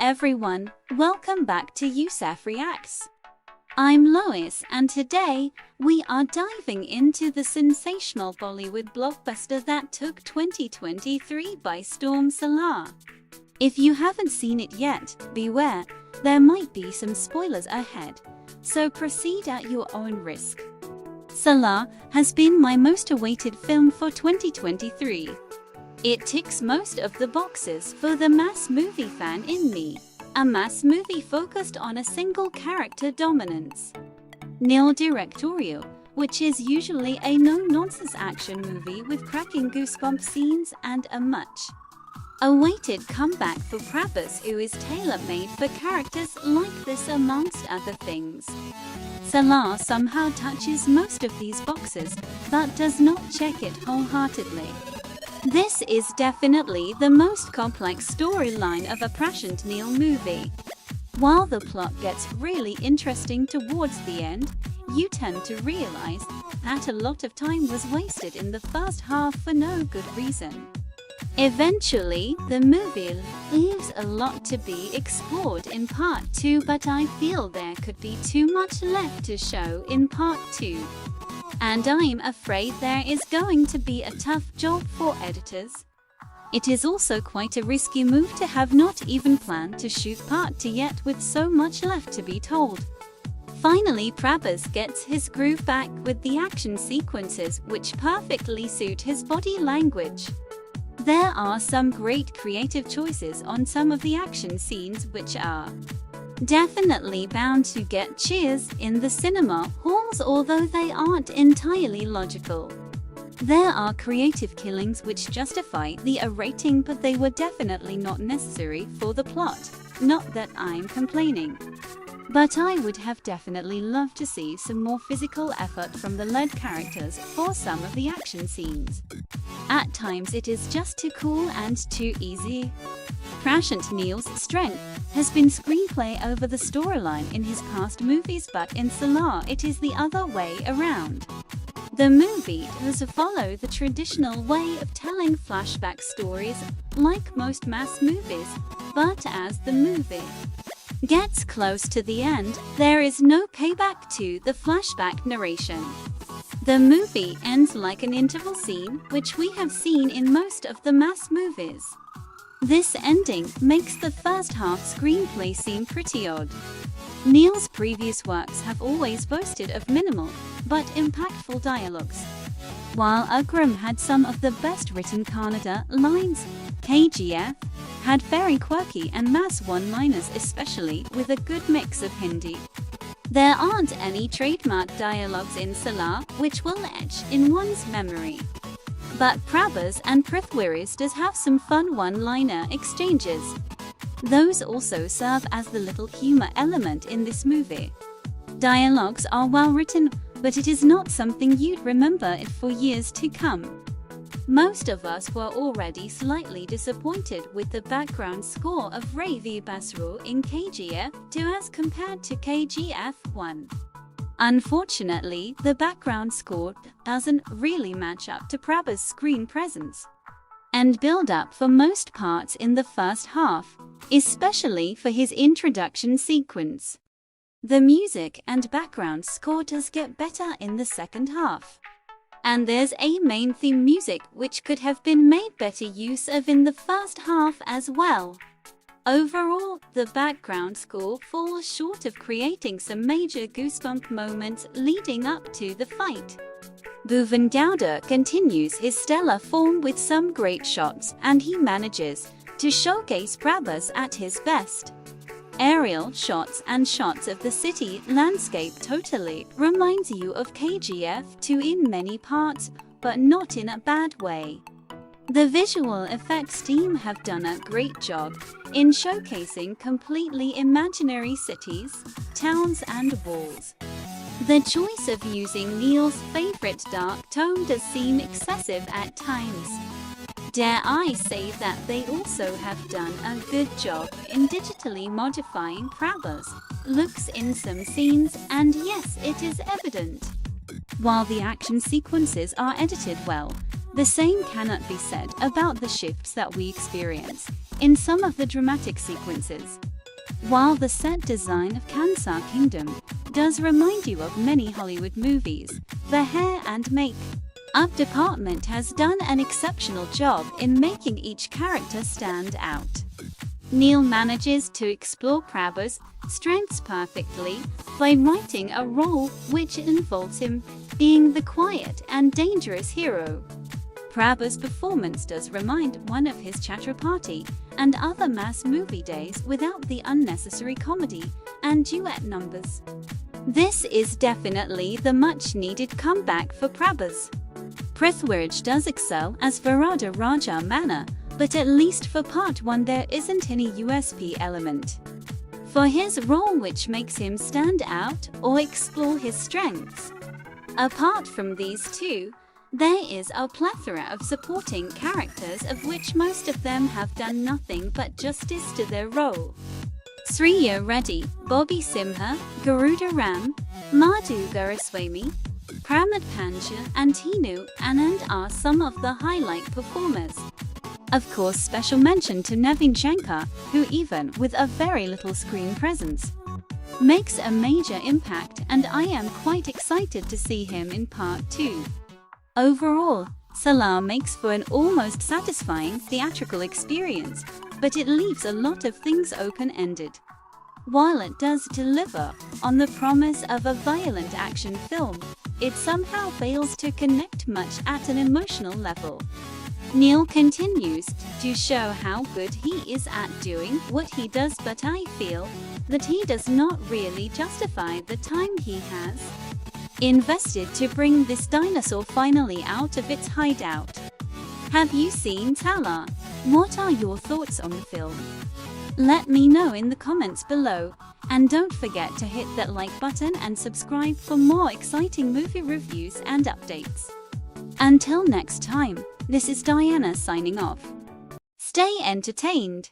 everyone, welcome back to Yousaf Reacts. I'm Lois and today we are diving into the sensational Bollywood blockbuster that took 2023 by storm, Salaar. If you haven't seen it yet, beware, there might be some spoilers ahead, so proceed at your own risk. Salaar has been my most awaited film for 2023. It ticks most of the boxes for the mass movie fan in me, a mass movie focused on a single character dominance. Neel directorial, which is usually a no-nonsense action movie with cracking goosebump scenes and a much awaited comeback for Prabhas, who is tailor-made for characters like this amongst other things. Salaar somehow touches most of these boxes, but does not check it wholeheartedly. This is definitely the most complex storyline of a Prashanth Neel movie. While the plot gets really interesting towards the end, you tend to realize that a lot of time was wasted in the first half for no good reason. Eventually, the movie leaves a lot to be explored in part 2, but I feel there could be too much left to show in part 2. And I'm afraid there is going to be a tough job for editors. It is also quite a risky move to have not even planned to shoot part 2 yet with so much left to be told. Finally, Prabhas gets his groove back with the action sequences which perfectly suit his body language. There are some great creative choices on some of the action scenes which are definitely bound to get cheers in the cinema halls, although they aren't entirely logical. There are creative killings which justify the A rating, but they were definitely not necessary for the plot. Not that I'm complaining. But I would have definitely loved to see some more physical effort from the lead characters for some of the action scenes. At times it is just too cool and too easy. Prashanth Neel's strength has been screenplay over the storyline in his past movies, but in Salaar it is the other way around. The movie does follow the traditional way of telling flashback stories like most mass movies, but as the movie gets close to the end, there is no payback to the flashback narration. The movie ends like an interval scene, which we have seen in most of the mass movies. This ending makes the first half screenplay seem pretty odd. Neel's previous works have always boasted of minimal, but impactful dialogues. While Akram had some of the best written Kannada lines, KGF had very quirky and mass one-liners, especially with a good mix of Hindi. There aren't any trademark dialogues in Salaar which will etch in one's memory. But Prabhas and Prithviraj does have some fun one-liner exchanges. Those also serve as the little humor element in this movie. Dialogues are well written, but it is not something you'd remember it for years to come. Most of us were already slightly disappointed with the background score of Ravi Basrur in KGF 2 as compared to KGF 1. Unfortunately, the background score doesn't really match up to Prabhas' screen presence and build up for most parts in the first half, especially for his introduction sequence. The music and background score does get better in the second half. And there's a main theme music which could have been made better use of in the first half as well. Overall, the background score falls short of creating some major goosebump moments leading up to the fight. Bhuvan Gowda continues his stellar form with some great shots, and he manages to showcase Prabhas at his best. Aerial shots and shots of the city landscape totally reminds you of KGF 2 in many parts, but not in a bad way. The visual effects team have done a great job in showcasing completely imaginary cities, towns and walls. The choice of using Neel's favorite dark tone does seem excessive at times. Dare I say that they also have done a good job in digitally modifying Prabhas' looks in some scenes, and yes, it is evident. While the action sequences are edited well, the same cannot be said about the shifts that we experience in some of the dramatic sequences. While the set design of Kansas Kingdom does remind you of many Hollywood movies, the hair and make-up department has done an exceptional job in making each character stand out. Neel manages to explore Prabhas' strengths perfectly by writing a role which involves him being the quiet and dangerous hero. Prabhas' performance does remind one of his Chhatrapati and other mass movie days without the unnecessary comedy and duet numbers. This is definitely the much-needed comeback for Prabhas. Prithviraj does excel as Varada Raja Manna, but at least for part 1 there isn't any USP element for his role which makes him stand out or explore his strengths. Apart from these two, there is a plethora of supporting characters of which most of them have done nothing but justice to their role. Sriya Reddy, Bobby Simha, Garuda Ram, Madhu Guruswamy, Pramod Panja and Tinu Anand are some of the highlight performers. Of course, special mention to Naveen Shankar, who even with a very little screen presence, makes a major impact, and I am quite excited to see him in part 2. Overall, Salaar makes for an almost satisfying theatrical experience, but it leaves a lot of things open-ended. While it does deliver on the promise of a violent action film, it somehow fails to connect much at an emotional level. Neel continues to show how good he is at doing what he does, but I feel that he does not really justify the time he has invested to bring this dinosaur finally out of its hideout. Have you seen Salaar? What are your thoughts on the film? Let me know in the comments below, and don't forget to hit that like button and subscribe for more exciting movie reviews and updates. Until next time, this is Diana signing off. Stay entertained.